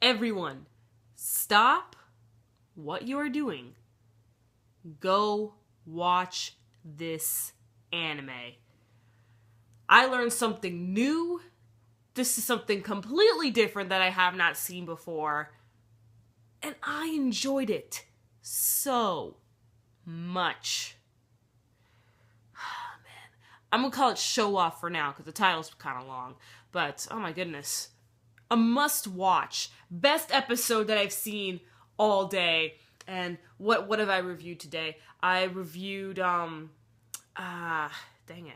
Everyone, stop what you are doing. Go watch this anime. I learned something new. This is something completely different that I have not seen before. And I enjoyed it so much. Oh, man. I'm going to call it Shouwa for now because the title's kind of long. But, oh my goodness. A must watch. Best episode that I've seen all day. And what have I reviewed today? I reviewed, dang it,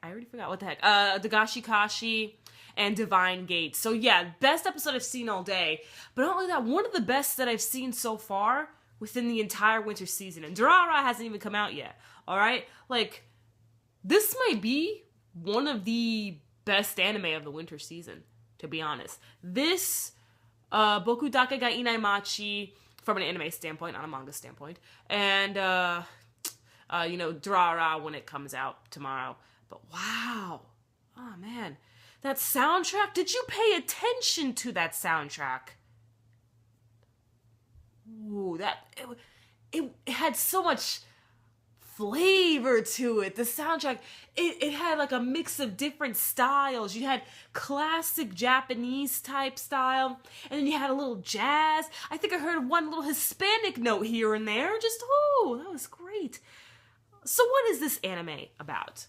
I already forgot what the heck. Dagashi Kashi and Divine Gate. So yeah, best episode I've seen all day. But not only that, one of the best that I've seen so far within the entire winter season. And Durara hasn't even come out yet. Alright? Like, this might be one of the best anime of the winter season, to be honest. This, Boku Dake ga Inai Machi, from an anime standpoint, not a manga standpoint. And, Durara when it comes out tomorrow. But wow. Oh, man. That soundtrack, did you pay attention to that soundtrack? Ooh, it had so much flavor to it. The soundtrack, it had like a mix of different styles. You had classic Japanese type style, and then you had a little jazz. I think I heard one little Hispanic note here and there. Just, oh, that was great. So what is this anime about?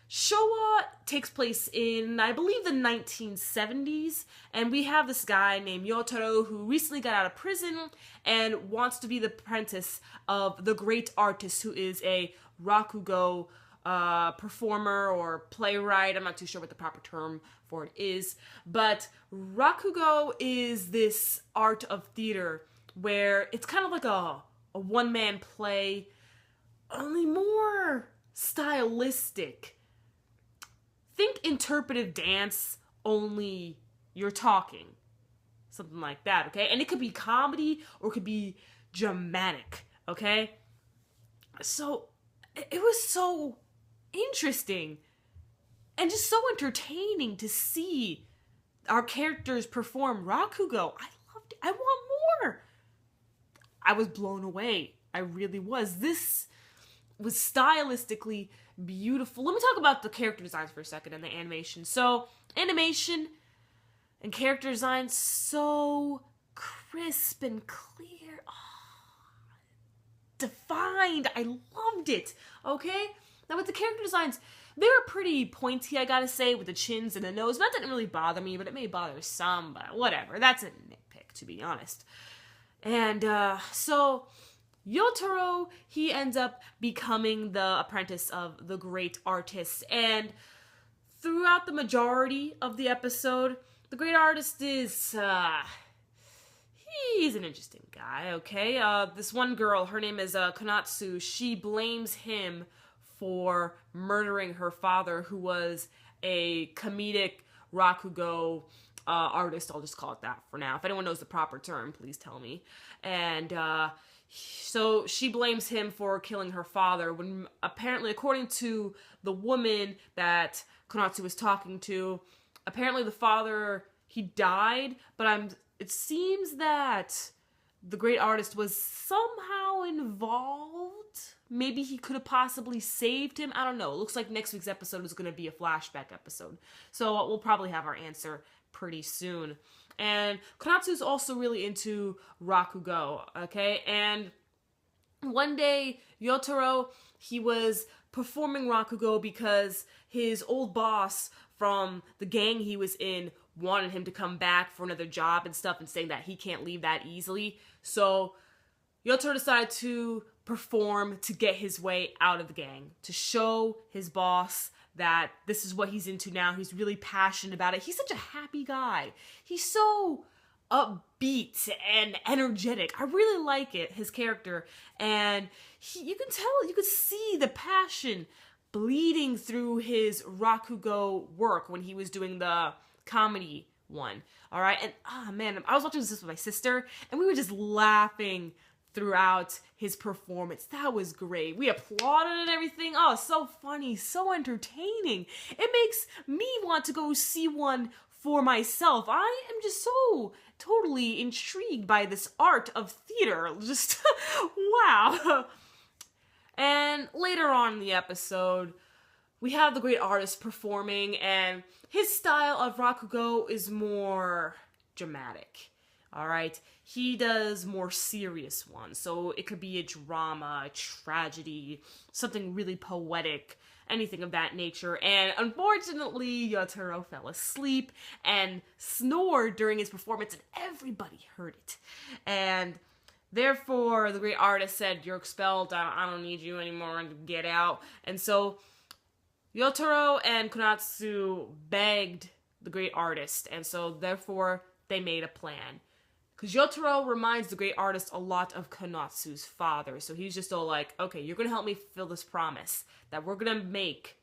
Shouwa takes place in, I believe, the 1970s, and we have this guy named Yotaro who recently got out of prison and wants to be the apprentice of the great artist who is a Rakugo performer or playwright. I'm not too sure what the proper term for it is, but Rakugo is this art of theater where it's kind of like a one-man play, only more stylistic. Think interpretive dance, only you're talking. Something like that, okay? And it could be comedy or it could be dramatic, okay? So, it was so interesting and just so entertaining to see our characters perform Rakugo. I loved it. I want more. I was blown away. I really was. This was stylistically beautiful. Let me talk about the character designs for a second and the animation. So, animation and character design, so crisp and clear. Oh, defined. I loved it. Okay? Now, with the character designs, they were pretty pointy, I gotta say, with the chins and the nose. That didn't really bother me, but it may bother some, but whatever. That's a nitpick, to be honest. And, so Yotaro, he ends up becoming the apprentice of the great artist, and throughout the majority of the episode, the great artist is, he's an interesting guy, okay? This one girl, her name is Konatsu, she blames him for murdering her father, who was a comedic Rakugo artist. I'll just call it that for now. If anyone knows the proper term, please tell me. And, so she blames him for killing her father when apparently, according to the woman that Konatsu was talking to, apparently the father, he died, but it seems that the great artist was somehow involved. Maybe he could have possibly saved him. I don't know. It looks like next week's episode is going to be a flashback episode. So we'll probably have our answer pretty soon. And Konatsu's also really into Rakugo, okay? And one day, Yotaro, he was performing Rakugo because his old boss from the gang he was in wanted him to come back for another job and stuff, and saying that he can't leave that easily. So Yotaro decided to perform to get his way out of the gang, to show his boss that this is what he's into now. He's really passionate about it. He's such a happy guy. He's so upbeat and energetic. I really like it, his character. And you can tell, you could see the passion bleeding through his Rakugo work when he was doing the comedy one. All right. And man, I was watching this with my sister and we were just laughing throughout his performance. That was great. We applauded and everything. Oh, so funny, so entertaining. It makes me want to go see one for myself. I am just so totally intrigued by this art of theater. Just, wow. And later on in the episode, we have the great artist performing, and his style of Rakugo is more dramatic. Alright? He does more serious ones. So it could be a drama, a tragedy, something really poetic, anything of that nature. And unfortunately, Yotaro fell asleep and snored during his performance, and everybody heard it. And therefore, the great artist said, "You're expelled, I don't need you anymore, get out." And so Yotaro and Konatsu begged the great artist, and so therefore they made a plan. Because Yotaro reminds the great artist a lot of Konatsu's father, so he's just all like, okay, you're gonna help me fulfill this promise that we're gonna make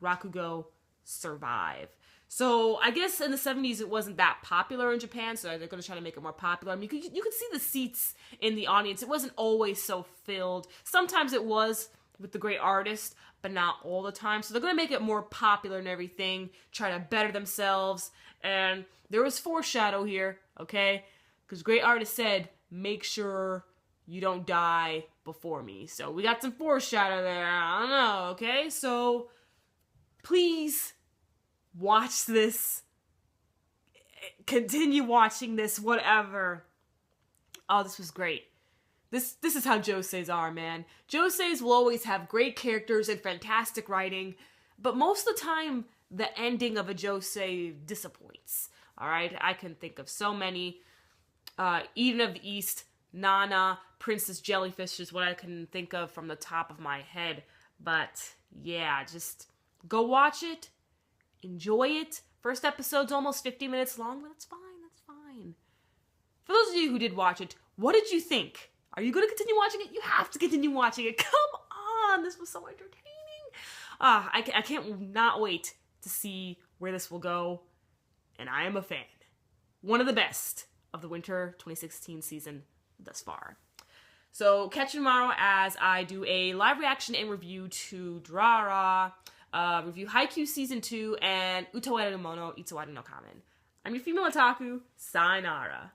Rakugo survive. So I guess in the 70s it wasn't that popular in Japan, so they're gonna try to make it more popular. I mean, you could see the seats in the audience. It wasn't always so filled. Sometimes it was with the great artist, but not all the time. So they're gonna make it more popular and everything, try to better themselves. And there was foreshadow here, okay? Because great artist said, make sure you don't die before me. So we got some foreshadow there. I don't know, okay? So please watch this. Continue watching this, whatever. Oh, this was great. This is how joseis are, man. Joseis will always have great characters and fantastic writing, but most of the time, the ending of a josei disappoints. Alright? I can think of so many. Eden of the East, Nana, Princess Jellyfish is what I can think of from the top of my head. But yeah, just go watch it. Enjoy it. First episode's almost 50 minutes long, but that's fine, that's fine. For those of you who did watch it, what did you think? Are you going to continue watching it? You have to continue watching it. Come on, this was so entertaining. I can't not wait to see where this will go, and I am a fan. One of the best of the winter 2016 season thus far. So catch you tomorrow as I do a live reaction and review to Drara, review Haikyuu Season 2, and Utawaru no Mono, Itsawari no Kamen. I'm your female otaku, sayonara.